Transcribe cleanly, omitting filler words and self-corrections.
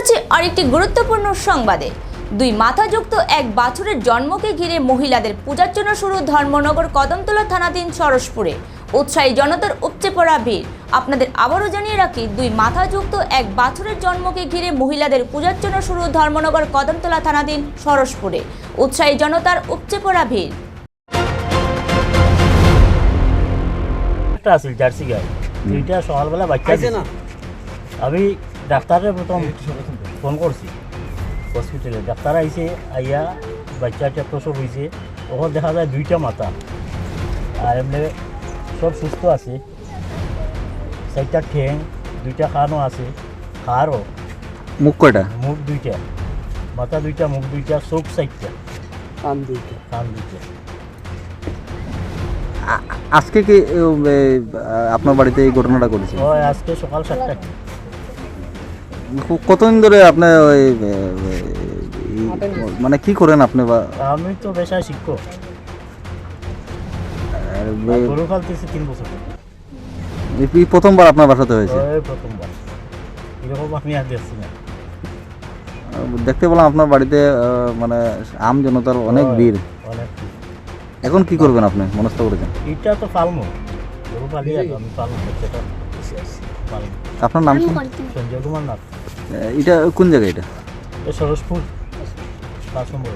রয়েছে আরেকটি গুরুত্বপূর্ণ সংবাদে। দুই মাথাযুক্ত এক বাছুরের জন্মকে ঘিরে মহিলাদের পূজার্চনা শুরু ধর্মনগর কদমতলা থানাধীন সরসপুরে। উৎসাহী জনতার উপচে পড়া ভিড়। আপনাদের আবারও জানিয়ে রাখি, দুই মাথাযুক্ত এক বাছুরের জন্মকে ঘিরে মহিলাদের পূজার্চনা শুরু ধর্মনগর কদমতলা থানাধীন সরসপুরে। উৎসাহী জনতার উপচে পড়া ভিড়। জার্সি গাই দুইটা সকালবেলা বাচ্চা না, আমি ডাক্তারের প্রথম ফোন করছি হসপিটালে। ডাক্তার আইসে, আইয়া বাচ্চাটা প্রসব হয়েছে। তখন দেখা যায় দুইটা মাথা, আর এমনি সব সুস্থ আছে। চারটা ঠ্যাং, দুইটা কানও আছে, হাড়ও। মুখ কয়টা? মুখ দুইটা, মাথা দুইটা, মুখ দুইটা, চোখ চারটা, কান দুইটা। আজকে কি আপনার বাড়িতে এই ঘটনাটা ঘটেছে? হয় আজকে সকাল 7টা। কতদিন ধরে আপনি ওই মানে কি করেন আপনি? বা আমি তো পেশায় শিক্ষক, গরু পালতেছি 3 বছর। এই প্রথমবার আপনার বাসাতে হয়েছে? প্রথমবার, এরকম আমি আর দেখছি না। দেখতে পেলাম আপনার বাড়িতে মানে আম জনতার অনেক ভিড়। অনেক। এখন কি করবেন আপনি মনস্থ করেছেন? এটা তো পালমো, গরু পালি, আমি পালমো, সেটা পালমো। আপনার নাম কি? সঞ্জয় কুমার নাথ। এটা কোন জায়গায়? এটা সরসপুর 5 নম্বর।